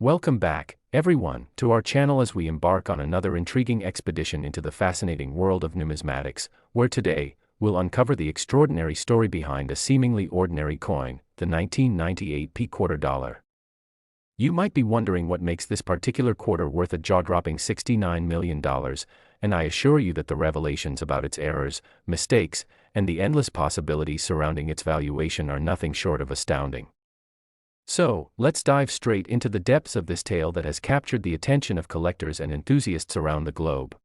Welcome back, everyone, to our channel as we embark on another intriguing expedition into the fascinating world of numismatics, where today, we'll uncover the extraordinary story behind a seemingly ordinary coin, the 1998 quarter dollar. You might be wondering what makes this particular quarter worth a jaw-dropping $69 million, and I assure you that the revelations about its errors, mistakes, and the endless possibilities surrounding its valuation are nothing short of astounding. So, let's dive straight into the depths of this tale that has captured the attention of collectors and enthusiasts around the globe.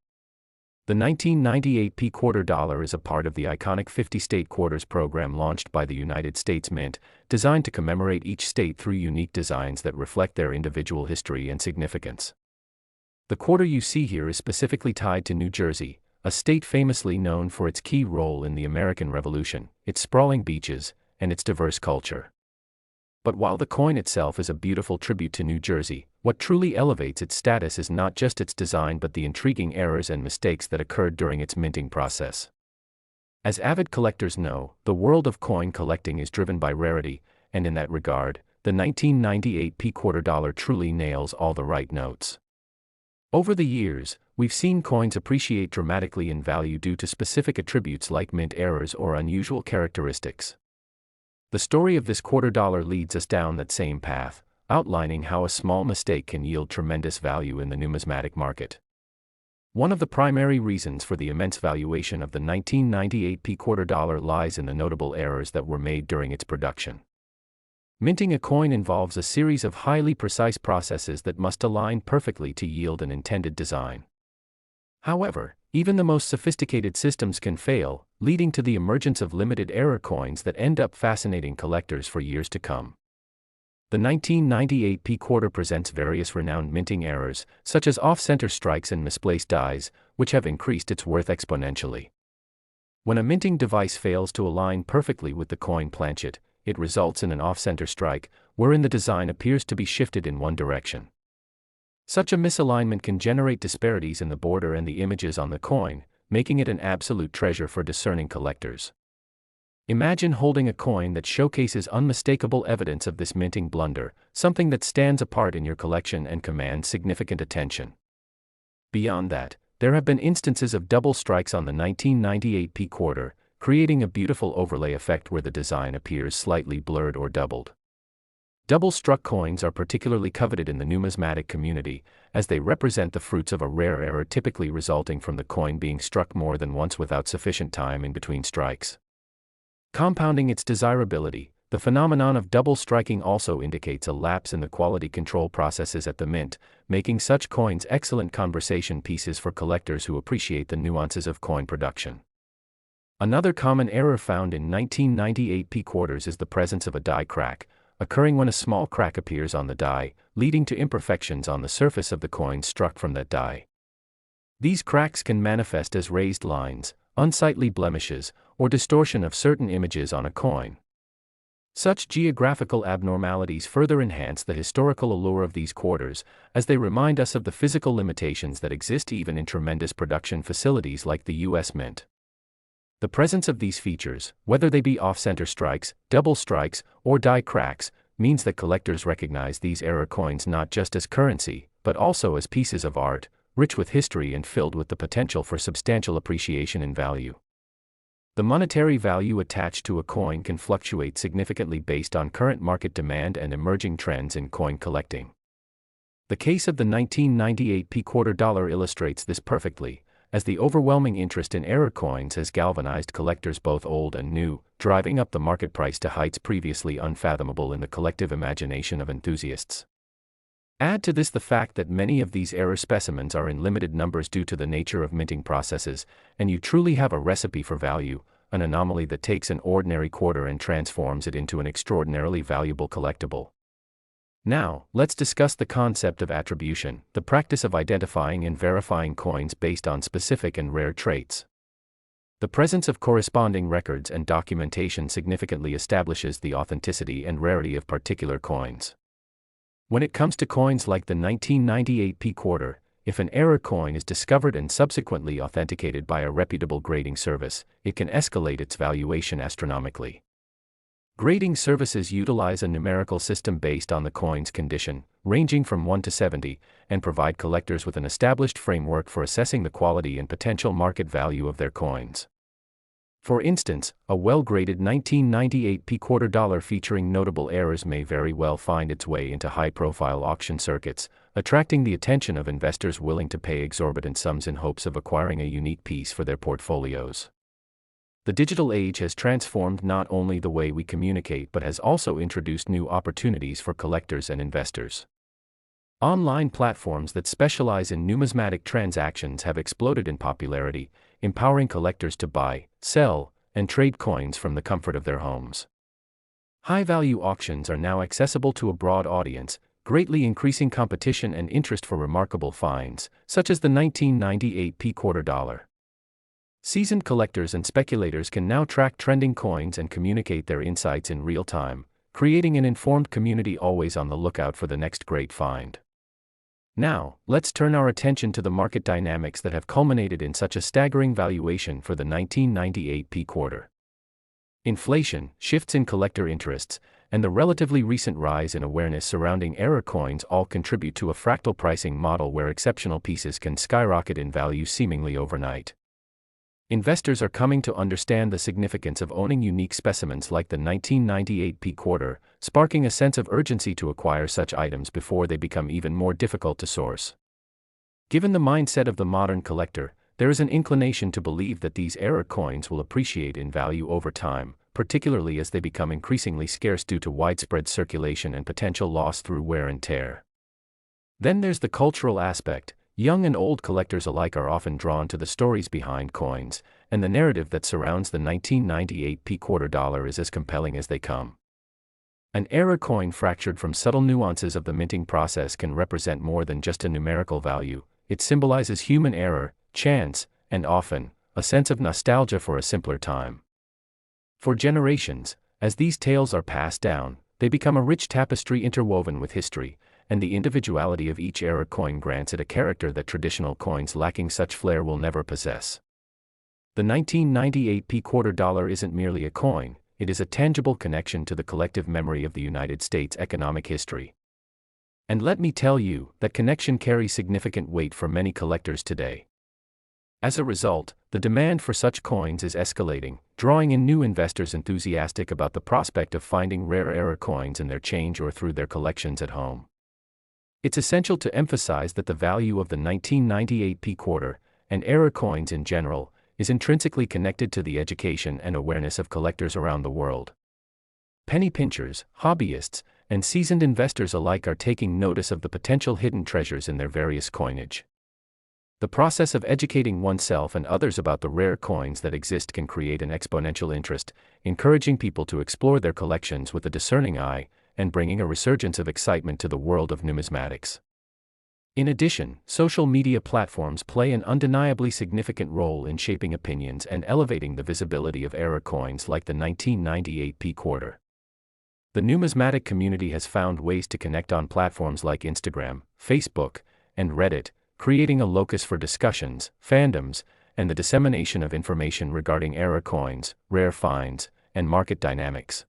The 1998 quarter dollar is a part of the iconic 50-state quarters program launched by the United States Mint, designed to commemorate each state through unique designs that reflect their individual history and significance. The quarter you see here is specifically tied to New Jersey, a state famously known for its key role in the American Revolution, its sprawling beaches, and its diverse culture. But while the coin itself is a beautiful tribute to New Jersey, what truly elevates its status is not just its design but the intriguing errors and mistakes that occurred during its minting process. As avid collectors know, the world of coin collecting is driven by rarity, and in that regard, the 1998 quarter dollar truly nails all the right notes. Over the years, we've seen coins appreciate dramatically in value due to specific attributes like mint errors or unusual characteristics. The story of this quarter dollar leads us down that same path, outlining how a small mistake can yield tremendous value in the numismatic market. One of the primary reasons for the immense valuation of the 1998 quarter dollar lies in the notable errors that were made during its production. Minting a coin involves a series of highly precise processes that must align perfectly to yield an intended design. However, even the most sophisticated systems can fail, leading to the emergence of limited error coins that end up fascinating collectors for years to come. The 1998 quarter presents various renowned minting errors, such as off-center strikes and misplaced dies, which have increased its worth exponentially. When a minting device fails to align perfectly with the coin planchet, it results in an off-center strike, wherein the design appears to be shifted in one direction. Such a misalignment can generate disparities in the border and the images on the coin, making it an absolute treasure for discerning collectors. Imagine holding a coin that showcases unmistakable evidence of this minting blunder, something that stands apart in your collection and commands significant attention. Beyond that, there have been instances of double strikes on the 1998 quarter, creating a beautiful overlay effect where the design appears slightly blurred or doubled. Double-struck coins are particularly coveted in the numismatic community, as they represent the fruits of a rare error typically resulting from the coin being struck more than once without sufficient time in between strikes. Compounding its desirability, the phenomenon of double striking also indicates a lapse in the quality control processes at the mint, making such coins excellent conversation pieces for collectors who appreciate the nuances of coin production. Another common error found in 1998 quarters is the presence of a die crack, occurring when a small crack appears on the die, leading to imperfections on the surface of the coin struck from that die. These cracks can manifest as raised lines, unsightly blemishes, or distortion of certain images on a coin. Such geographical abnormalities further enhance the historical allure of these quarters, as they remind us of the physical limitations that exist even in tremendous production facilities like the U.S. Mint. The presence of these features, whether they be off-center strikes, double strikes, or die cracks, means that collectors recognize these error coins not just as currency, but also as pieces of art, rich with history and filled with the potential for substantial appreciation in value. The monetary value attached to a coin can fluctuate significantly based on current market demand and emerging trends in coin collecting. The case of the 1998 quarter dollar illustrates this perfectly, as the overwhelming interest in error coins has galvanized collectors both old and new, driving up the market price to heights previously unfathomable in the collective imagination of enthusiasts. Add to this the fact that many of these error specimens are in limited numbers due to the nature of minting processes, and you truly have a recipe for value, an anomaly that takes an ordinary quarter and transforms it into an extraordinarily valuable collectible. Now, let's discuss the concept of attribution, the practice of identifying and verifying coins based on specific and rare traits. The presence of corresponding records and documentation significantly establishes the authenticity and rarity of particular coins. When it comes to coins like the 1998 quarter, if an error coin is discovered and subsequently authenticated by a reputable grading service, it can escalate its valuation astronomically. Grading services utilize a numerical system based on the coin's condition, ranging from 1 to 70, and provide collectors with an established framework for assessing the quality and potential market value of their coins. For instance, a well-graded 1998 quarter dollar featuring notable errors may very well find its way into high-profile auction circuits, attracting the attention of investors willing to pay exorbitant sums in hopes of acquiring a unique piece for their portfolios. The digital age has transformed not only the way we communicate but has also introduced new opportunities for collectors and investors. Online platforms that specialize in numismatic transactions have exploded in popularity, empowering collectors to buy, sell, and trade coins from the comfort of their homes. High-value auctions are now accessible to a broad audience, greatly increasing competition and interest for remarkable finds, such as the 1998 quarter dollar. Seasoned collectors and speculators can now track trending coins and communicate their insights in real time, creating an informed community always on the lookout for the next great find. Now, let's turn our attention to the market dynamics that have culminated in such a staggering valuation for the 1998 quarter. Inflation, shifts in collector interests, and the relatively recent rise in awareness surrounding error coins all contribute to a fractal pricing model where exceptional pieces can skyrocket in value seemingly overnight. Investors are coming to understand the significance of owning unique specimens like the 1998 quarter, sparking a sense of urgency to acquire such items before they become even more difficult to source. Given the mindset of the modern collector, there is an inclination to believe that these error coins will appreciate in value over time, particularly as they become increasingly scarce due to widespread circulation and potential loss through wear and tear. Then there's the cultural aspect. Young and old collectors alike are often drawn to the stories behind coins, and the narrative that surrounds the 1998 quarter dollar is as compelling as they come. An error coin fractured from subtle nuances of the minting process can represent more than just a numerical value. It symbolizes human error, chance, and often, a sense of nostalgia for a simpler time. For generations, as these tales are passed down, they become a rich tapestry interwoven with history, and the individuality of each error coin grants it a character that traditional coins lacking such flair will never possess. The 1998 quarter dollar isn't merely a coin, it is a tangible connection to the collective memory of the United States' economic history. And let me tell you, that connection carries significant weight for many collectors today. As a result, the demand for such coins is escalating, drawing in new investors enthusiastic about the prospect of finding rare error coins in their change or through their collections at home. It's essential to emphasize that the value of the 1998 quarter, and error coins in general, is intrinsically connected to the education and awareness of collectors around the world. Penny pinchers, hobbyists, and seasoned investors alike are taking notice of the potential hidden treasures in their various coinage. The process of educating oneself and others about the rare coins that exist can create an exponential interest, encouraging people to explore their collections with a discerning eye, and bringing a resurgence of excitement to the world of numismatics. In addition, social media platforms play an undeniably significant role in shaping opinions and elevating the visibility of error coins like the 1998 quarter. The numismatic community has found ways to connect on platforms like Instagram, Facebook, and Reddit, creating a locus for discussions, fandoms, and the dissemination of information regarding error coins, rare finds, and market dynamics.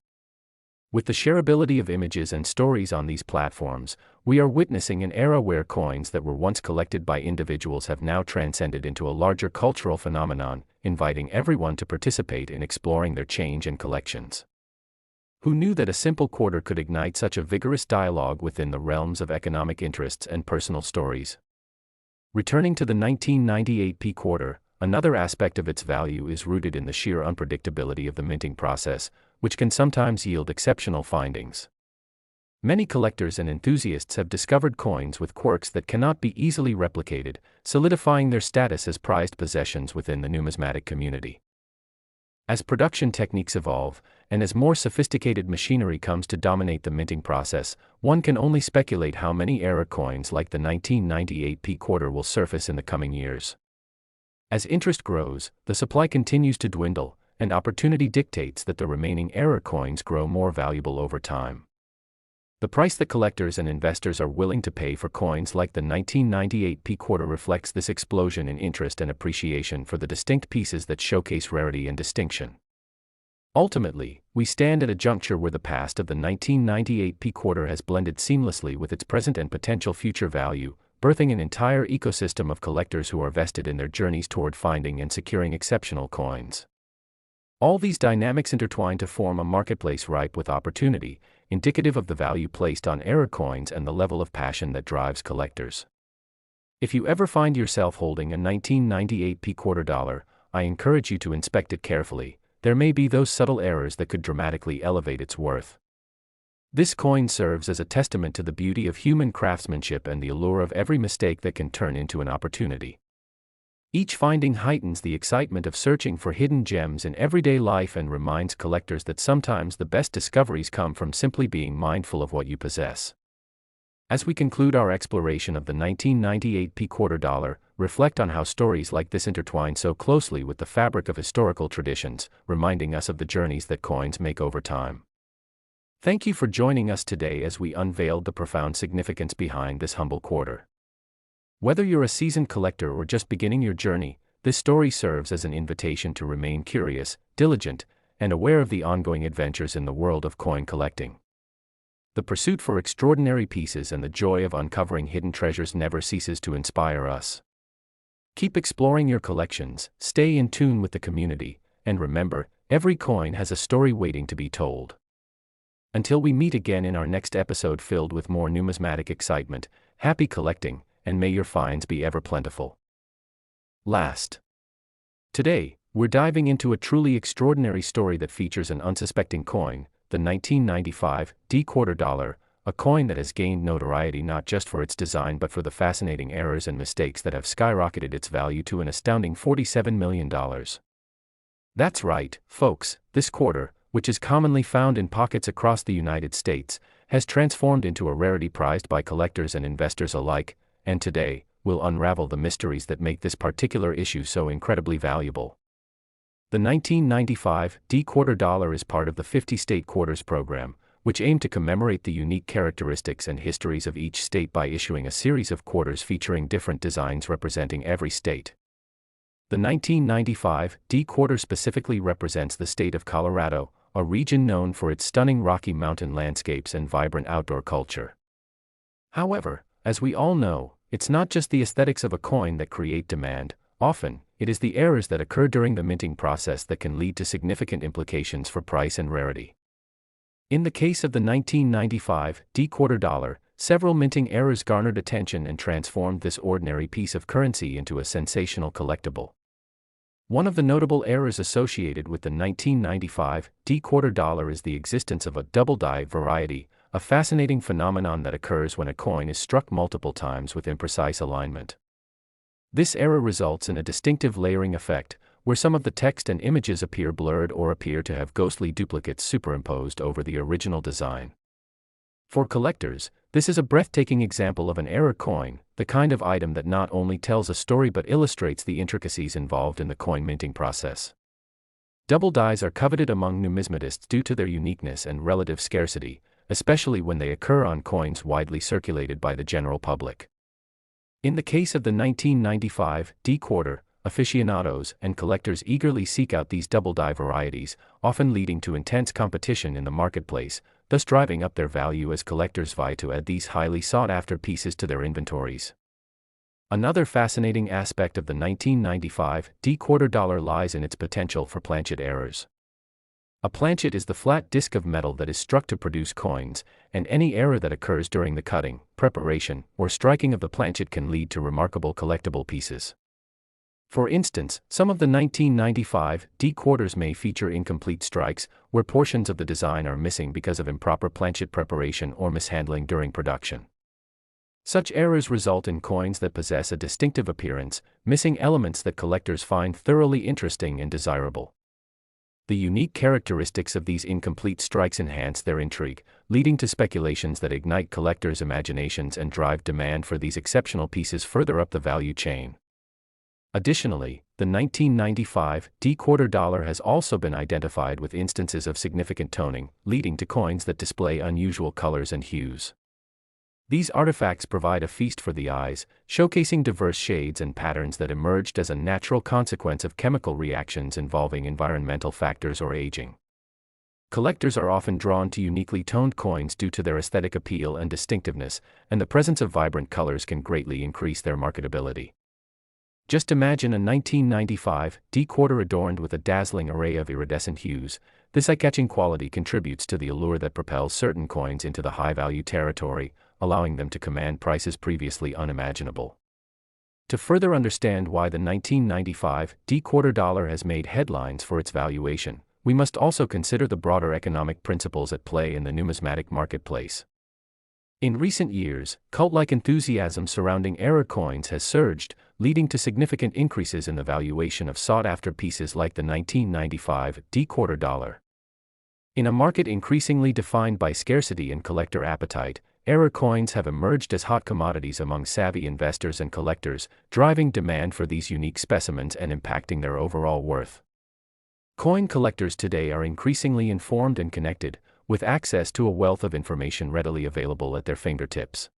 With the shareability of images and stories on these platforms, we are witnessing an era where coins that were once collected by individuals have now transcended into a larger cultural phenomenon, inviting everyone to participate in exploring their change and collections. Who knew that a simple quarter could ignite such a vigorous dialogue within the realms of economic interests and personal stories? Returning to the 1998 quarter, another aspect of its value is rooted in the sheer unpredictability of the minting process, which can sometimes yield exceptional findings. Many collectors and enthusiasts have discovered coins with quirks that cannot be easily replicated, solidifying their status as prized possessions within the numismatic community. As production techniques evolve, and as more sophisticated machinery comes to dominate the minting process, one can only speculate how many error coins like the 1998 quarter will surface in the coming years. As interest grows, the supply continues to dwindle, and opportunity dictates that the remaining error coins grow more valuable over time. The price that collectors and investors are willing to pay for coins like the 1998 quarter reflects this explosion in interest and appreciation for the distinct pieces that showcase rarity and distinction. Ultimately, we stand at a juncture where the past of the 1998 P quarter has blended seamlessly with its present and potential future value, birthing an entire ecosystem of collectors who are vested in their journeys toward finding and securing exceptional coins. All these dynamics intertwine to form a marketplace ripe with opportunity, indicative of the value placed on rare coins and the level of passion that drives collectors. If you ever find yourself holding a 1998 P quarter dollar, I encourage you to inspect it carefully. There may be those subtle errors that could dramatically elevate its worth. This coin serves as a testament to the beauty of human craftsmanship and the allure of every mistake that can turn into an opportunity. Each finding heightens the excitement of searching for hidden gems in everyday life and reminds collectors that sometimes the best discoveries come from simply being mindful of what you possess. As we conclude our exploration of the 1998 P quarter dollar, reflect on how stories like this intertwine so closely with the fabric of historical traditions, reminding us of the journeys that coins make over time. Thank you for joining us today as we unveiled the profound significance behind this humble quarter. Whether you're a seasoned collector or just beginning your journey, this story serves as an invitation to remain curious, diligent, and aware of the ongoing adventures in the world of coin collecting. The pursuit for extraordinary pieces and the joy of uncovering hidden treasures never ceases to inspire us. Keep exploring your collections, stay in tune with the community, and remember, every coin has a story waiting to be told. Until we meet again in our next episode filled with more numismatic excitement, happy collecting, and may your finds be ever plentiful. Today, we're diving into a truly extraordinary story that features an unsuspecting coin, the 1995 D quarter dollar, a coin that has gained notoriety not just for its design but for the fascinating errors and mistakes that have skyrocketed its value to an astounding $47 million. That's right, folks, this quarter, which is commonly found in pockets across the United States, has transformed into a rarity prized by collectors and investors alike, and today, we'll unravel the mysteries that make this particular issue so incredibly valuable. The 1995 D quarter dollar is part of the 50-state quarters program, which aimed to commemorate the unique characteristics and histories of each state by issuing a series of quarters featuring different designs representing every state. The 1995 D quarter specifically represents the state of Colorado, a region known for its stunning Rocky Mountain landscapes and vibrant outdoor culture. However, as we all know, it's not just the aesthetics of a coin that create demand. Often, it is the errors that occur during the minting process that can lead to significant implications for price and rarity. In the case of the 1995 D quarter dollar, several minting errors garnered attention and transformed this ordinary piece of currency into a sensational collectible. One of the notable errors associated with the 1995 D quarter dollar is the existence of a double die variety, a fascinating phenomenon that occurs when a coin is struck multiple times with imprecise alignment. This error results in a distinctive layering effect, where some of the text and images appear blurred or appear to have ghostly duplicates superimposed over the original design. For collectors, this is a breathtaking example of an error coin, the kind of item that not only tells a story but illustrates the intricacies involved in the coin minting process. Double dies are coveted among numismatists due to their uniqueness and relative scarcity, especially when they occur on coins widely circulated by the general public. In the case of the 1995 D quarter, aficionados and collectors eagerly seek out these double die varieties, often leading to intense competition in the marketplace, thus driving up their value as collectors vie to add these highly sought-after pieces to their inventories. Another fascinating aspect of the 1995 D quarter dollar lies in its potential for planchet errors. A planchet is the flat disc of metal that is struck to produce coins, and any error that occurs during the cutting, preparation, or striking of the planchet can lead to remarkable collectible pieces. For instance, some of the 1995 D quarters may feature incomplete strikes, where portions of the design are missing because of improper planchet preparation or mishandling during production. Such errors result in coins that possess a distinctive appearance, missing elements that collectors find thoroughly interesting and desirable. The unique characteristics of these incomplete strikes enhance their intrigue, leading to speculations that ignite collectors' imaginations and drive demand for these exceptional pieces further up the value chain. Additionally, the 1995 D quarter dollar has also been identified with instances of significant toning, leading to coins that display unusual colors and hues. These artifacts provide a feast for the eyes, showcasing diverse shades and patterns that emerged as a natural consequence of chemical reactions involving environmental factors or aging. Collectors are often drawn to uniquely toned coins due to their aesthetic appeal and distinctiveness, and the presence of vibrant colors can greatly increase their marketability. Just imagine a 1995 D-quarter adorned with a dazzling array of iridescent hues. This eye-catching quality contributes to the allure that propels certain coins into the high-value territory, allowing them to command prices previously unimaginable. To further understand why the 1995 D-quarter dollar has made headlines for its valuation, we must also consider the broader economic principles at play in the numismatic marketplace. In recent years, cult-like enthusiasm surrounding error coins has surged, leading to significant increases in the valuation of sought-after pieces like the 1995 D-quarter dollar. In a market increasingly defined by scarcity and collector appetite, error coins have emerged as hot commodities among savvy investors and collectors, driving demand for these unique specimens and impacting their overall worth. Coin collectors today are increasingly informed and connected, with access to a wealth of information readily available at their fingertips.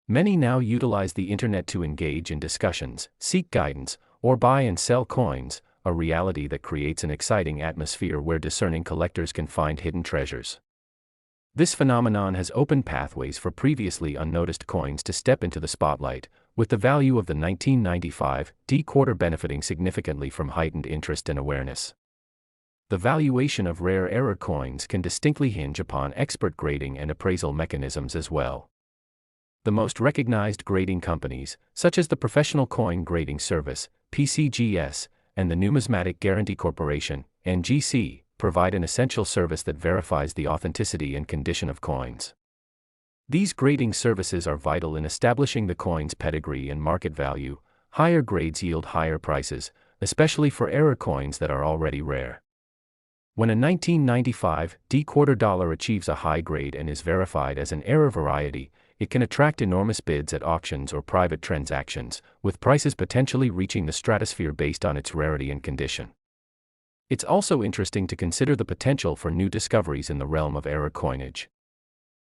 Many now utilize the internet to engage in discussions, seek guidance, or buy and sell coins, a reality that creates an exciting atmosphere where discerning collectors can find hidden treasures. This phenomenon has opened pathways for previously unnoticed coins to step into the spotlight, with the value of the 1995 D-quarter benefiting significantly from heightened interest and awareness. The valuation of rare error coins can distinctly hinge upon expert grading and appraisal mechanisms as well. The most recognized grading companies, such as the Professional Coin Grading Service, PCGS, and the Numismatic Guarantee Corporation, NGC, provide an essential service that verifies the authenticity and condition of coins. These grading services are vital in establishing the coin's pedigree and market value. Higher grades yield higher prices, especially for error coins that are already rare. When a 1995 D-quarter dollar achieves a high grade and is verified as an error variety, it can attract enormous bids at auctions or private transactions, with prices potentially reaching the stratosphere based on its rarity and condition. It's also interesting to consider the potential for new discoveries in the realm of error coinage.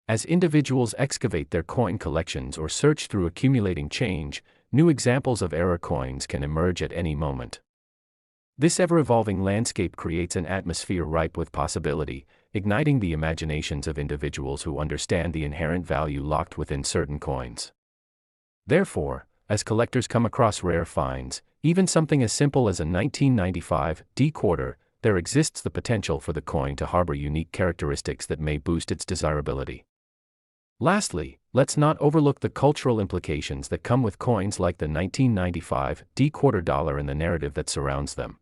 As individuals excavate their coin collections or search through accumulating change, new examples of error coins can emerge at any moment. This ever-evolving landscape creates an atmosphere ripe with possibility, igniting the imaginations of individuals who understand the inherent value locked within certain coins. Therefore, as collectors come across rare finds, even something as simple as a 1995 D-quarter, there exists the potential for the coin to harbor unique characteristics that may boost its desirability. Lastly, let's not overlook the cultural implications that come with coins like the 1995 D-quarter dollar and the narrative that surrounds them.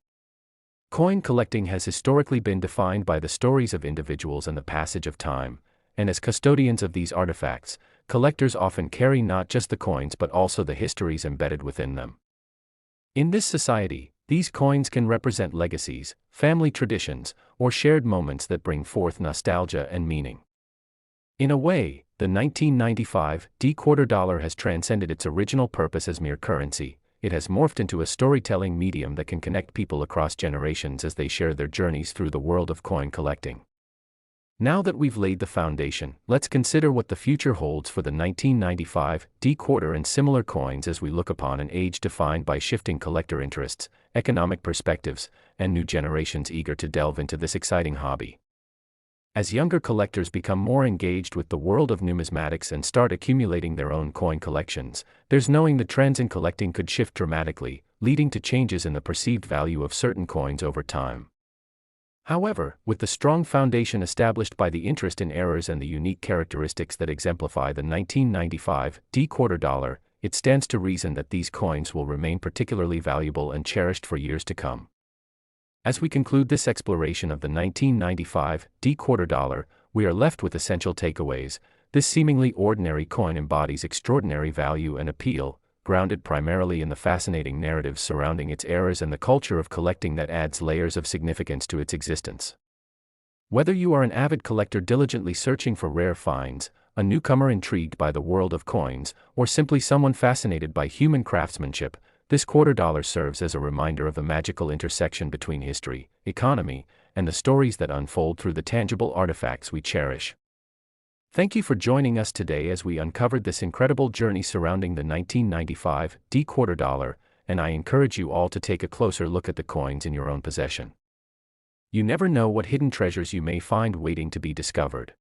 Coin collecting has historically been defined by the stories of individuals and the passage of time, and as custodians of these artifacts, collectors often carry not just the coins but also the histories embedded within them. In this society, these coins can represent legacies, family traditions, or shared moments that bring forth nostalgia and meaning. In a way, the 1995 D-quarter dollar has transcended its original purpose as mere currency. It has morphed into a storytelling medium that can connect people across generations as they share their journeys through the world of coin collecting. Now that we've laid the foundation, let's consider what the future holds for the 1995 D-quarter and similar coins as we look upon an age defined by shifting collector interests, economic perspectives, and new generations eager to delve into this exciting hobby. As younger collectors become more engaged with the world of numismatics and start accumulating their own coin collections, there's knowing the trends in collecting could shift dramatically, leading to changes in the perceived value of certain coins over time. However, with the strong foundation established by the interest in errors and the unique characteristics that exemplify the 1995 D-quarter dollar, it stands to reason that these coins will remain particularly valuable and cherished for years to come. As we conclude this exploration of the 1995 D-quarter dollar, we are left with essential takeaways. This seemingly ordinary coin embodies extraordinary value and appeal, grounded primarily in the fascinating narratives surrounding its errors and the culture of collecting that adds layers of significance to its existence. Whether you are an avid collector diligently searching for rare finds, a newcomer intrigued by the world of coins, or simply someone fascinated by human craftsmanship, this quarter dollar serves as a reminder of the magical intersection between history, economy, and the stories that unfold through the tangible artifacts we cherish. Thank you for joining us today as we uncovered this incredible journey surrounding the 1995 D-quarter dollar, and I encourage you all to take a closer look at the coins in your own possession. You never know what hidden treasures you may find waiting to be discovered.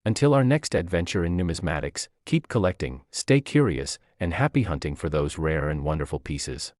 Until our next adventure in numismatics, keep collecting, stay curious, and happy hunting for those rare and wonderful pieces.